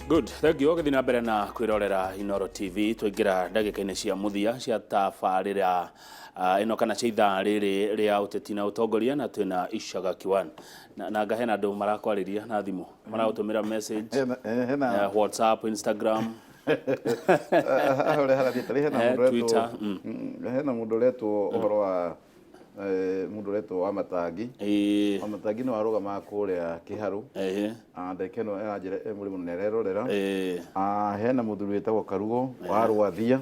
Good, thank you. Githina mbere na kwirorera Inoro TV tuingira ndagika-ini cia muthia cia tabarira ino kana cia ithaa riri ria uteti na utongoria na twina Ichagaki 1 na ngahena andu marakwariria na thimu maragutumira message WhatsApp, Instagram Twitter. Hena mundu retwo uhoro wa mundu retwo wa Matangi. Matangi no arugama kuria Kiharu. Ndeke no aranjira muri munererorera. Hena mundu wetagwo Karugo wa Rwathia.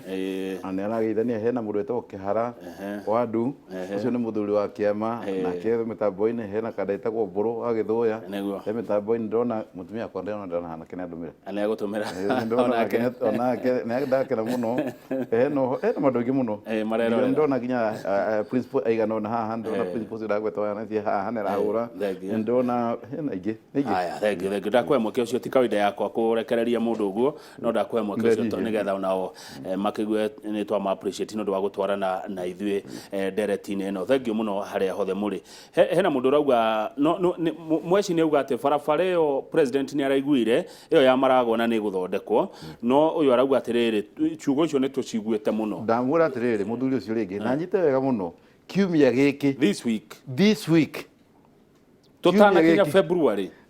Ane arageithania hena mundu wetagwo Kihara wa Ndu. Ucio ni muthuri wa kiama na ketho mitambo-ini hena kada etagwo Mburu wa Githuya. He mitambo-ini ndona mutumia kwa ndona hana kene ndumira. Ane gutumira. Onake ne ndakena muno. Hena madogi muno. Ndona ginya principal aigano na haha ndona principal ndagwetwa yana thia haha ne rahura. Ndona hena ingi. Aya, thank you. Ndakwe mweke ucio ti kawaida yakwa kurekereria mundu uguo no ndakwe mweke ucio to nigetha onao makigwe ni twa ma appreciate no ndwa gutwarana na ithuĩ ndereti-inĩ ĩno. Thank you muno harĩa hothe mũrĩ. Hena mundu rauga mweci ni auga ati barabara ĩyo president ni araiguire ĩyo ya Maragwa na nĩ guthondekwo no ũyũ arauga atirĩrĩ ciugo icio nĩ tũciguĩte mũno. Ndamwĩra atirĩrĩ muthuri ũcio rĩngĩ na nyite wega mũno kiumia gĩkĩ this week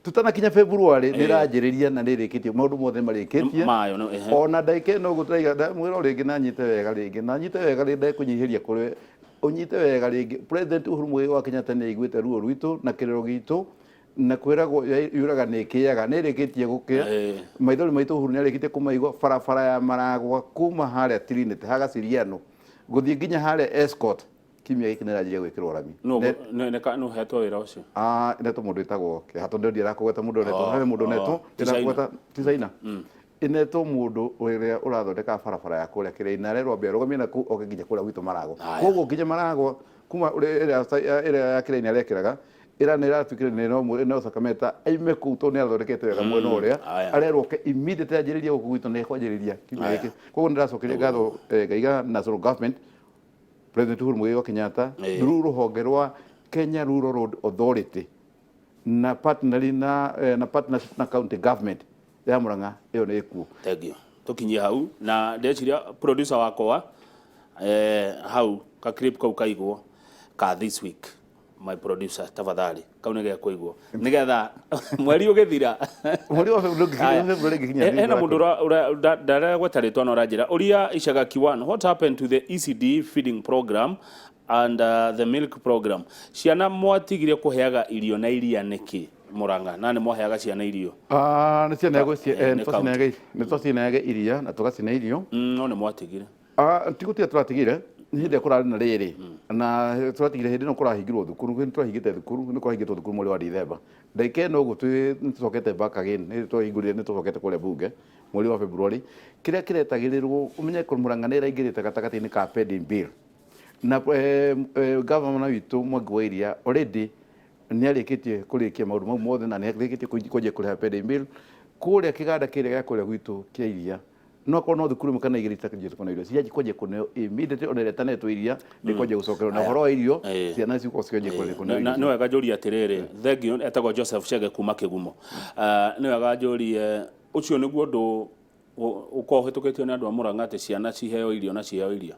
tutanakinya February niranjiriria na nirikitio maundu mothe marikitie ona ndaike no gutraiga ndamwira ringi na nyite wega ringi ndakunyihiria kuri unyite wega ringi president Uhuru Muigai wa Kenyatta ni aiguite ruo rwitu na kirero gitu na kwiragwo yuraga ni kiyaga nirikitie gukia maithori maitu Uhuru ni arikitie kumaigwa barabara ya Maragwa kuma haria Trinity haga Siriano guthii nginya haria Escort kimia giki nirajiria gwikirwo rami no hetwo wira ucio neto mundu etagwo Kihato ndio arakugweta mundu neto habe mundu neto ndakugweta tisaina ineto mundu uria urathondeka barabara ya kuria Kiraina rerwo mbia rugamia na ku okinya kuria gwitu Maragwa koguo nginya Maragwa kuma ira ya Kiraina rekiraga ira nira tukire no Sakameta aime ku to ne athondekete wega mwena uria arerwo ke immediate ajiriria gukugwito ne kwajiriria kimia giki koguo ndiracokeria ngatho ngaiga national government President Uhuru Muigai wa Kenyatta ruhonge rwa Kenya Rural Road Authority na partnership na county government ya Murang'a iyo ni ikuo. Thank you. Tukinyia hau na ndeciria producer wakwa hau ka clip kau kaigwo ka this week my producer tafadhali kaunege kuigwo nigetha mweri ugithira mweri wa February gikinya ena mundu ndara gwetaritwa no rajira uria Ichagaki 1 what happened to the ECD feeding program and the milk program ciana mwatigire kuheaga irio na iria niki Murang'a na ni mwaheaga ciana irio ni ciana nitwacineaga iria na tugacina irio no ni mwatigire tigutia turatigire hindi kurari na riri na turatigire hindi no kurahingirwo thukuru ni turahingite thukuru ni kurahingitwo thukuru mweri wa December ndaike no gutwicokete back again ni twahingurire ni tucokete kuria bunge mweri wa February kiria kiretagirirwo umenye ko Murang'a ni raingirite gatagati-ini ka pending bill na government witu Mwangi wa iria already ni arikitie kurikia maundu mau mothe na ni arikitie kujia kuriha pending bill kuria kiganda kiria gya kuria gwitu kia iria no kono thukuru mukana igirita kujia kono irio cia koje kuno immediately oneretane tu iria ni koje gucokerwo na horo irio ciana ciko cije kuno irio no wega njuri atiriri thegio etagwo Joseph Chege kuma Kigumo ni wega njuri ucio niguo ndu ukohitukitio ni andu a Murang'a ati ciana ciheo irio na ciheo iria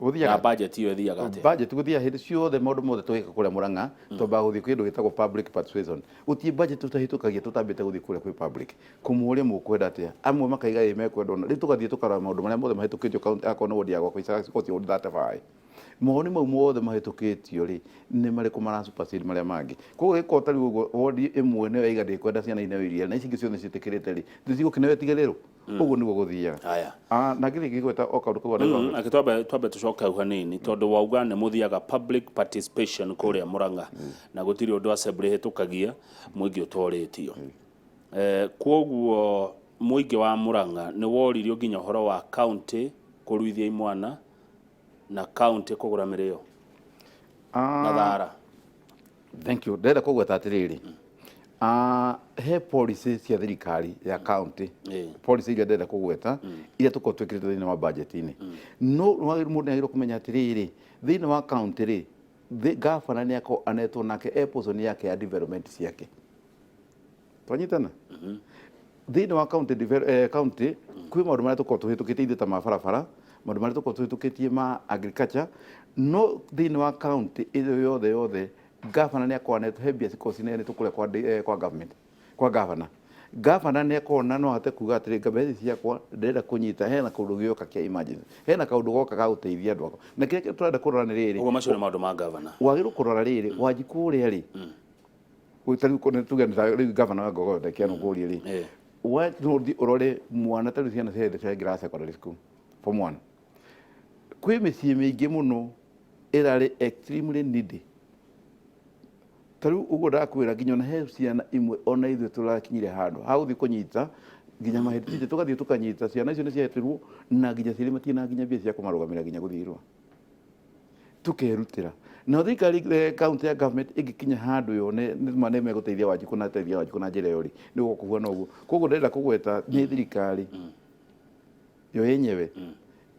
na budget iyo thiaga ate budget guthia hindi ciothe maundu mothe twika kuria Murang'a tomba guthii kindu gitagwo public participation uti budget tutahitukagia tutambite guthii kuria kwi public kumuria mukwenda atia amwe makaiga mekwenda ri tugathii tukara maundu maria mothe mahitukitio county akono wodi yagwa kwa Ichagaki koti wodi that fai moni mau mothe mahitukitio ri ni mari kumara supersede maria mangi koguo gikota ri uguo wodi imwe ne waiga ndi kwenda ciana ineo iria na ici ciothe citikirite ri ndicigo kinewe tigerero uguo niguo guthiaga aya na ngiri gweta okaundu kwa na twambe tucoka au hanini tondu wauga ni muthiaga public participation kuria Murang'a na gutiri undu assembly hitukagia mwingi utoritio koguo mwingi wa Murang'a ni woririo nginya horo wa county kuruithia imwana na county kugura mirio na thara. Thank you. Ndenda kugweta atiriri he policy cia thirikari ya county policy iria ndenda kugweta iria tuko twikirite thini wa budget-ini no mundu nagirwo kumenya atiriri thini wa county ri gavana ni ako anetwo nake position yake ya development ciake twanyitana thini wa county county kwĩ maũndũ marĩa tũkorwo tũhĩtũkĩtie ithuĩ ta ma barabara, maũndũ marĩa tũkorwo tũhĩtũkĩtie ma agriculture, no thini wa county ĩyo yothe gavana nĩ akorwo anetũhe mbia cikorwo cineanĩtwo kũrĩa kwa government, kwa gavana. Gavana nĩ akorwo na no ahote kuga atĩrĩ ngabeithi ciakwa ndĩrenda kũnyita, hena kaũndũ gĩoka kĩa emergency, hena kaũndũ goka ga gũteithia andũ akwa. Na kĩrĩa tũrenda kũrora nĩ rĩrĩ, ũguo macio nĩ maũndũ ma gavana. Wagĩrĩirwo kũrora rĩrĩ, Wanjikũ ũrĩa rĩ, tuge rĩu gavana wa Ngogote Kĩanũ Kũria rĩ, ũrore mwana ta rĩu ciana ciothe cia secondary school form 1, kwĩ mĩciĩ mĩingĩ mũno ĩrarĩ extremely needy. Tarĩu ũguo ndakwĩra nginya ona he ciana imwe ona ithuĩ tũrakinyire handũ ha gũthiĩ kũnyita nginya mahĩtũkĩte tũgathiĩ tũkanyita ciana icio nĩ ciahetirwo na nginya cirĩ matina nginya mbia cia kũmarũgamĩrĩra nginya gũthiĩ irũa, tũkerutĩra. Na thirikari county ya government ĩngĩkinya handũ yone nĩ megũteithia Wanjikũ na teithia Wanjikũ na njĩra ĩyo rĩ, nĩ gũkũhuana ũguo. Koguo ndĩrenda kũgweta nĩ thirikari yo yenyewe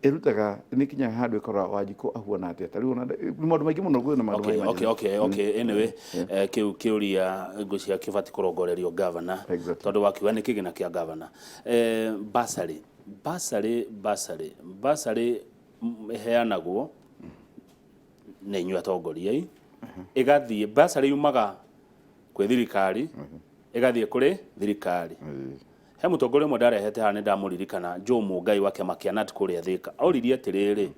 ĩrutaga nĩ kinyaga handũ ĩkorora Wanjikũ ahuana atĩa. Tarĩu ona maũndũ maingĩ mũno kwĩna maũndũ maingĩ. Okay, anyway kĩu kĩũria ngũcia kĩbati kũrongorerio gavana tondũ wakiuga nĩ kĩgĩna kĩa gavana. Basarĩ heanagwo nĩ inyuĩ atongoria ĩgathiĩ basarĩ yumaga kwĩ thirikari ĩgathiĩ kũrĩ thirikari. He mũtongoria ũmwe ndarehete haha nĩ ndamũririkana Joe Mũngai wa kĩama kĩa NAT kũrĩa Thĩka, auririe atĩrĩrĩ,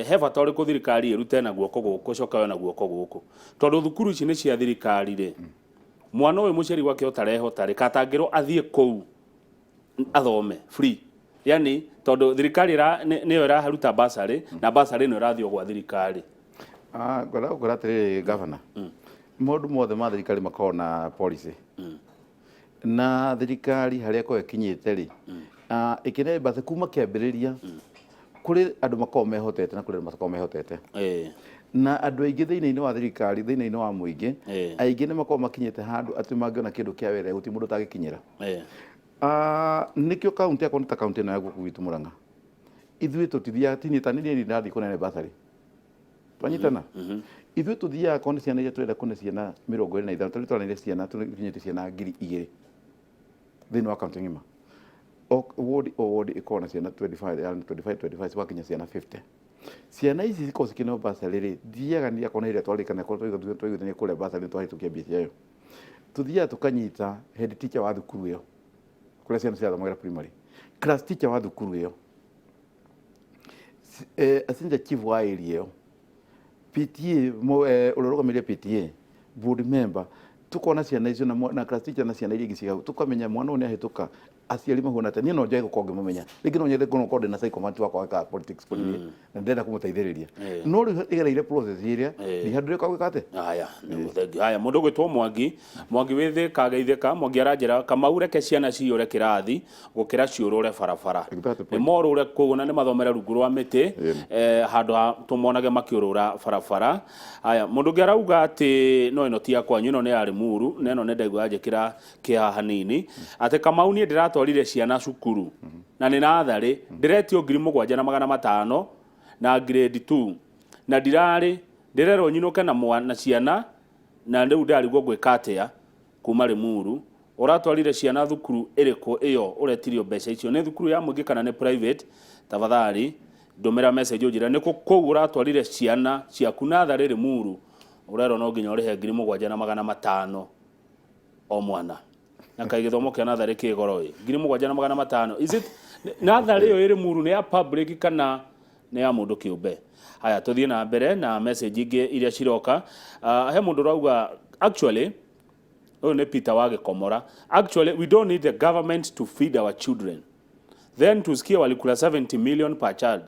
he bata ũrĩkũ thirikari ĩrute na guoko gũkũ coka we na guoko gũkũ, tondũ thukuru ici nĩ cia thirikari rĩ, mwana ũyũ mũciari wake ũtarehota rĩ katangĩrwo athiĩ kũu athome free, yani tondũ thirikari nĩyo ĩraruta basarĩ na basarĩ nĩyo ĩrathiĩ gwa thirikari. Ngwenda atĩrĩrĩ gavana, maũndũ mothe ma thirikari makoragwo na policy na thirikari harĩa ko ĩkinyĩte rĩ, ĩkĩneana basarĩ kuma kĩambĩrĩria kũrĩ andũ makoragwo mehotete na kũrĩ andũ matakoragwo mehotete. Na andũ aingĩ thĩinĩ wa thirikari, thĩinĩ wa mũingĩ, aingĩ nĩ makoragwo makinyĩte handũ atĩ mangĩona kĩndũ kĩa wĩra gũtirĩ mũndũ ũtangĩkinyĩra. Nĩkĩo kaunti yakwa nĩ ta kaunti ĩno ya gũkũ gwitũ Mũrang'a, ithuĩ tũtithiaga tinita nini ndathiĩ kũneana basarĩ twanyitana, ithuĩ tũthiaga korwo nĩ ciana iria tũrenda kũne ciana 25, tũrĩ twaranĩire ciana tũkinyĩte ciana 2,000 thĩinĩ wa kaunti ng'ima. Ward ĩkorwo na ciana 25 cigakinya ciana 50. Ciana ici cikorwo cikĩneo basarĩ rĩ, thiaga nĩ akona ĩrĩa twarĩkana korwo twaiguithania kũrĩa basarĩ twahĩtũkia mbia ciayo, tuthiaga tũkanyita head teacher wa thukuru ĩyo kũrĩa ciana ciathomagĩra primary, class teacher wa thukuru ĩyo, assistant chief wa area ĩyo, PTA ũrĩa ũrũgamĩrĩire PTA, board member, tukona ciana icio na class teacher na ciana iria ingĩ cigau, tukamenya mwana ũyũ nĩ ahĩtũka aciari mahuana atĩa. Niĩ no njoe gũkorwo ngĩmũmenya, rĩngĩ no nyende gũkorwo ndĩ na psychomat wakwa wa politics kũrĩ na ndĩrenda kũmũteithĩrĩria, no rĩu ĩgereire process ĩrĩa nĩ handũ ĩrĩka gwĩka atĩ. Haya mũndũ gwĩtwo Mwangi wĩ Thĩka Geithĩka, Mwangi aranjĩra Kamau reke ciana ciyũre kĩrathi gũkĩra ciũrũre barabara, nĩ morũre kũu na nĩ mathomere rungu rwa mĩtĩ handũ ha tũmonage makĩũrũra barabara. Haya mũndũ ũngĩ arauga atĩ no ĩno ti yakwa, ĩno nĩ ya Limuru na ĩno nĩ ndaigua yanjĩkĩra kĩhaha hanini atĩ Kamau niĩ ndĩratwarire ciana cukuru na nĩ natharĩ ndĩretio 7,500 na grade 2 na ndĩrerwo nyinũke na ciana na rĩu ndarigwo gwĩka atĩa kuma Limuru. Ũratwarire ciana thukuru ĩrĩkũ ĩyo ũretirio mbeca icio, nĩ thukuru ya mũingĩ kana nĩ private? Tafadhali ndũmĩra message ũnjĩra nĩ kũu ũratwarire ciana ciaku natharĩ Limuru, ũrerwo no nginya ũrĩhe 7,500 o mwana, na kaĩ gĩthomo kĩa natharĩ kĩ goro 7,500? Is it natharĩ ĩyo ĩrĩ Limuru nĩ ya public kana nĩ ya mũndũ kĩũmbe? Haya tũthiĩ na mbere na message ingĩ iria ciroka. He mũndũ rauga actually ũyũ nĩ Peter wa Gĩkomora, actually we don't need the government to feed our children, then tusikie walikula 70 million per child.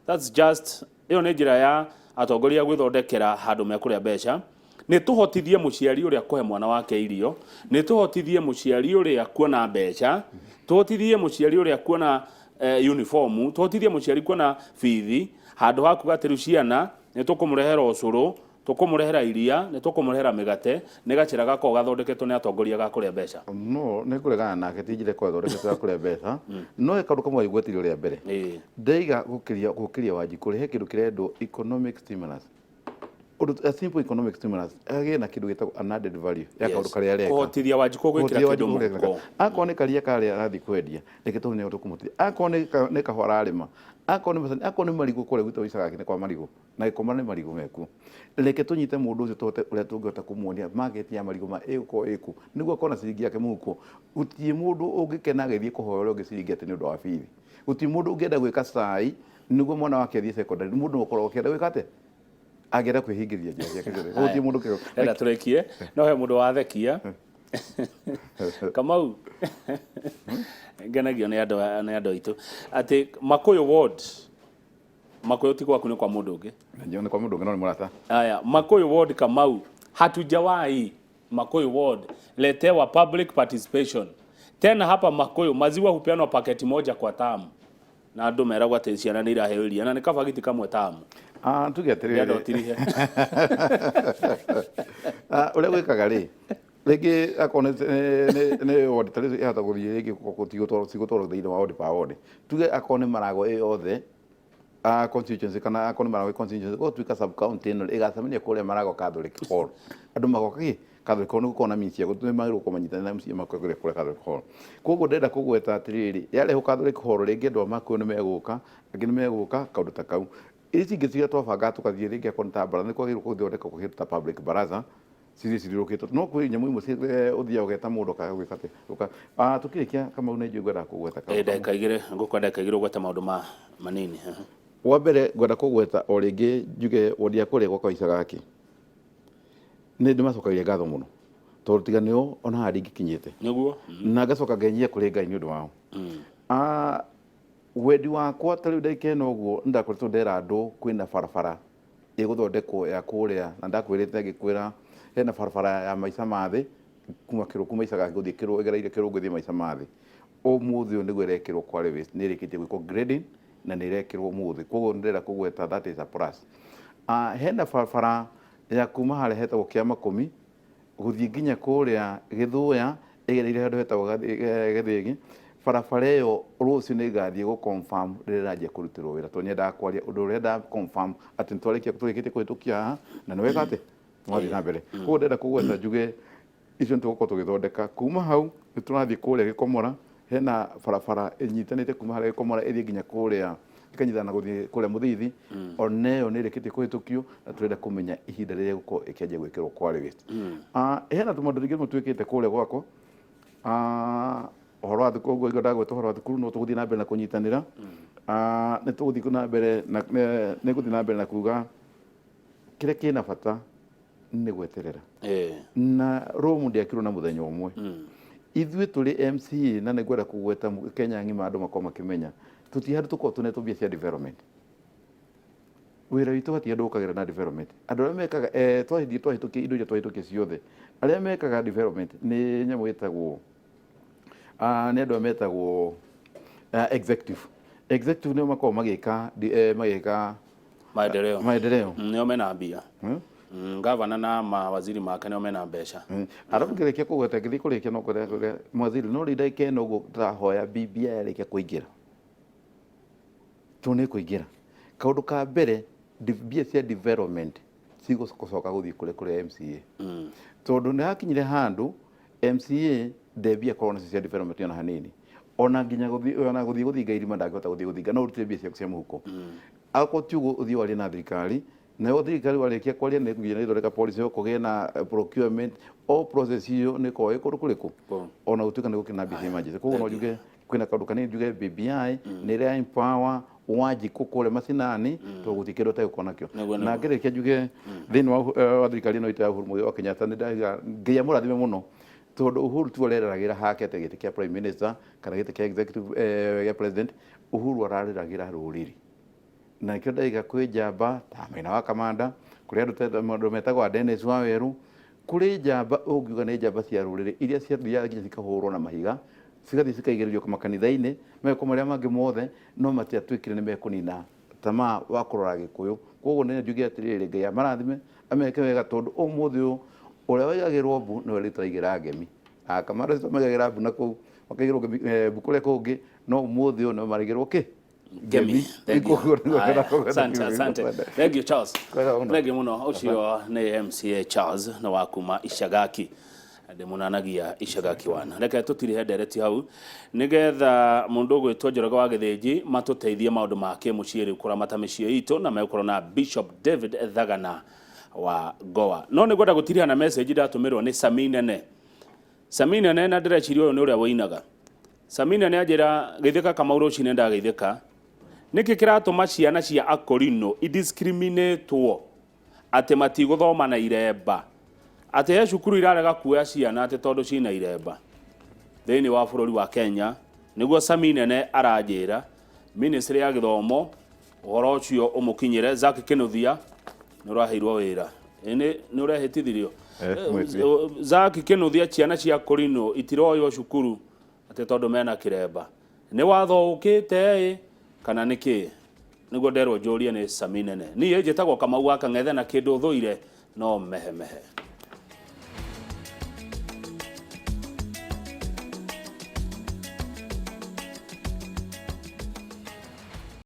That's just ĩyo nĩ njĩra ya atongoria gwĩthondekera handũ mekũrĩa mbeca. Nĩ tũhotithie mũciari ũrĩa kũhe mwana wake irio, nĩ tũhotithie mũciari ũrĩa kuona mbeca, tũhotithie mũciari ũrĩa kuona uniform, tũhotithie mũciari kuona bithi, handũ ha kuga atĩ rĩu ciana nĩ tũkũmũrehera ũcũrũ, tũkũmũrehera iria, nĩ tũkũmũrehera mĩgate, nĩ gacĩra gakorwo gathondeketwo nĩ atongoria ga kũrĩa mbeca. No nĩ kũregana nake ti njĩra ĩkorwo ĩthondeketwo ya kũrĩa mbeca, no ĩkaũndũ kamwe aigwetirio rĩa mbere ndaiga gũkĩria Wanjikũ he kĩndũ kĩrendwo economic stimulus. a simple economic stimulus again na kindu gitagwo an added value ya kaundu karia areka kuhotithia Wanjikũ gwikira kindu muko akone karia karia arathi kwendia reke tu ne tukumuti akone ne kahora arima akone masani akone marigo kore gwita Ichagaki ne kwa marigo na ikomana ne marigo meku reke tunyite mundu ucio tote uria tungihota kumuonia market ya marigo ma eko niguo akona ciringi yake muko utie mundu ungikena agithie kuhoya ungi ciringi ati ni undu wa bithi utie mundu ungienda gwika cai niguo mwana wake athie secondary mundu ukorwo ukienda gwika ate agera kwihingĩria njĩra ciake ciothe gũthiĩ mũndũ kĩro enda tũrĩkie no he mũndũ wathekia Kamau ngenagio nĩ andũ aitũ atĩ Makuyu ward Makuyu ti gwaku nĩ kwa mũndũ ũngĩ nĩ kwa mũndũ ũngĩ no nĩ mũrata haya Makuyu ward Kamau hatujawahi Makuyu ward letewa public participation tena hapa Makuyu maziwa hupeanwa paketi moja kwa tamu na andũ meragwo atĩ ciana nĩ iraheo iria na nĩ kabagiti kamwe tamu tuge atiriri ndo tirihe ule gwikaga ri rĩngĩ akone nĩ ward tari ihota gũthiĩ rĩngĩ cigũtwarwo thĩinĩ wa ward pa ward tuge akone marago yothe constituency kana akone marago constituency gũtuĩka sub county ĩno ĩgacemania kũrĩa marago Catholic hall andũ magoka Catholic hall nĩ gũkorwo na mĩciĩ magĩrĩirwo kũmanyitana na MCA makagũrĩa kũrĩa Catholic hall koguo ndenda kũgweta atĩrĩrĩ yarehwo Catholic hall rĩngĩ andũ a Makuyu nĩ megũka angĩ nĩ megũka kaũndũ ta kau ici ngĩciria twabanga tũgathiĩ rĩngĩ akona ta bara nĩ kwagĩrĩirwo gũthondeka kũgĩta ta public baraza cirĩrũkĩtwo no kwĩ nyamũ imwe ũthiaga ũgeta mũndũ ũkagwĩka atĩ tũkĩrĩkia Kamau nĩ ngwenda kũgweta ndagĩka igĩrĩ ngũkwenda ndagĩka igĩrĩ ũgweta maũndũ manini wa mbere ngwenda kũgweta o rĩngĩ njuge wodi ya kũrĩa gwakwa Ichagaki nĩ ndĩmacokagia ngatho mũno tondũ tiganĩo ona harĩa ingĩkinyĩte nĩguo na ngacoka ngenyia kũrĩ Ngai nĩ ũndũ wao wendi wakwa tarĩu ndagĩka ĩno ũguo ndakoretwo ndera andũ kwĩna barabara ĩgũthondekwo ya kũrĩa na ndakwĩrĩte ngĩkwĩra hena barabara ya maica mathĩ kuma Ichagaki gũthiĩ Kĩrũ ĩgereire Kĩrũ gũthiĩ maica mathĩ ũmũthĩ ũyũ nĩguo ĩrekĩrwo Kwale West nĩ ĩrĩkĩtie gwĩkwo grading na nĩ ĩrekĩrwo ũmũthĩ koguo ndĩrenda kũgweta that is a plus hena barabara ya kuma harĩa hetagwo Kĩamakũmi gũthiĩ nginya kũrĩa Gĩthũya ĩgereire handũ hetagwo Gĩthĩgi barabara ĩyo rũciũ nĩ ngathiĩ gũ confirm rĩrĩa ranjia kũrutĩrwo wĩra tondũ nyendaga kwaria ũndũ ũrĩa nda confirm atĩ tũrĩkĩtie kũhĩtũkia haha na nĩ wega atĩ mwathiĩ na mbere koguo ndenda kũgweta njuge icio nĩ tũgũkorwo tũgĩthondeka kuma hau nĩ tũrathiĩ kũrĩa Gĩkomora hena barabara ĩnyitanĩte kuma harĩa Gĩkomora ĩthiĩ nginya kũrĩa ikanyitana gũthiĩ kũrĩa Mũthithi oneyo nĩ ĩrĩkĩtie kũhĩtũkio na tũrenda kũmenya ihinda rĩrĩa gũkorwo ĩkĩanjia gwĩkĩrwo Kwale West hena tũmaũndũ rĩngĩ tũtuĩkĩte kũrĩa gwakwa ũhoro wa thukuru ũguo ndagweta ũhoro wa thukuru no tũgũthiĩ na mbere na kũnyitanĩra nĩ tũgũthiĩ na mbere nĩ gũthiĩ na mbere na kuga kĩrĩa kĩna bata nĩ gweterera na Rome ndĩakirwo na mũthenya ũmwe ithuĩ tũrĩ MCA na nĩ ngwenda kũgweta Kenya ng'ima andũ makorwo makĩmenya tũtihandũ tũkorwo tũnetwo mbia cia development wĩra witũ hatirĩ andũ ũkagĩra na development andũ arĩa mekaga twahĩtũkia indo iria twahĩtũkia ciothe arĩa mekaga development nĩ nyamũ ĩtagwo nĩ andũ metagwo executive nĩo makoragwo magĩka maendeleo nĩo mena mbia gavana na mawaziri make nĩo mena mbeca arongĩrĩkia kũgweta ngĩthiĩ kũrĩkia no kwenda mwaziri no rĩu ndagĩka ĩno ũguo tũrahoya BBI yarĩkia kũingĩra tũnĩ kũingĩra kaũndũ ka mbere mbia cia development cigũcoka gũthiĩ kũrĩa MCA tondũ nĩ hakinyire handũ MCA ndembia korwo cia development ona hanini ona nginya gũthiĩ gũthinga irima ndangĩhota gũthiĩ gũthinga no ũrutire mbia ciaku cia mũhuko akorwo tiũguo ũthiĩ warie na thirikari nayo thirikari warĩkia kwaria nĩ nginya ĩthondeka policy yo kũgĩa na procurement o process iyo nĩ korwo ĩ kũndũ kũrĩkũ ona gũtuĩka nĩ gũkĩna mbia cia emergency koguo no njuge kwĩna kaũndũ kanini njuge BBI nĩ ĩrĩa empower Wanjikũ kũrĩa macinani tondũ gũtirĩ kĩndũ ũtegũkorwo nakĩo na ngĩrĩkia njuge thĩinĩ wa thirikari ĩno itũ ya Uhuru Mũigai wa Kenyatta nĩ Ngai amũrathime mũno tondũ Uhuru tu areragĩra hake atĩ gĩtĩ kĩa prime minister kana gĩtĩ kĩa executive gĩa president Uhuru ararĩragĩra rũrĩrĩ na kĩo ndaiga kwĩ njamba ta Maina wa Kamanda kũrĩ andũ metagwo Dennis Waweru kũrĩ njamba ũngiuga nĩ njamba cia rũrĩrĩ iria ciathiaga nginya cikahũrwo na mahiga cigathiĩ cikaigĩrĩrio makanitha-inĩ meko marĩa mangĩ mothe no matiatuĩkire nĩ mekũnina tamaa wa kũrora Gĩkũyũ koguo nĩ njuge atĩrĩrĩ Ngai amarathime ameke wega tondũ ũmũthĩ ũyũ ũrĩa waigagĩrwo mbu nĩwe rĩu tũraigĩra ngemi Kamanda maigagĩra mbu na kũu makaigĩrwo mbu kũrĩa kũngĩ no ũmũthĩ ũyũ no marĩgĩrwo Gemi. Asante. Thank you Charles. Thank you muno. Ucio ni MCA Charles na wakuma Ichagaki. Munanagia Ichagaki wana. Reke tutirihe ndereti hau nigetha mundu gwitwa Njoroge wa Githĩnji matuteithie maundu make muciiri kuramata mĩciĩ itu na mekorwo na Bishop David Thagana wa Goa. No nĩ gwenda gũtiriha na message ndatumirwo ni Saminene. Saminene na ndĩreciria ũyũ nĩ ũrĩa woinaga. Saminene anjĩra geithĩka Kamauru ũcio ndageithĩka. Nĩkĩ kĩratũma ciana cia Akorino idiscriminatwo atĩ matigũthoma na iremba. Ate he cukuru irarega kuoya ciana ate tondu cina iremba thĩinĩ wa bũrũri wa Kenya nĩguo Saminene aranjĩra ministry ya gĩthomo ũhoro ũcio ũmũkinyĩre Zaki Kinuthia nĩ ũraheirwo wĩra nĩ ũrehĩtithirio Zaki Kinuthia ciana cia Korino itiroywo cukuru ate tondu mena kĩremba nĩ watho ũkĩte kana nĩkĩ nĩguo nderwo njũrie nĩ Saminene niĩ njĩtagwo Kamau wa Kang'ethe na kĩndũ thũire no mehe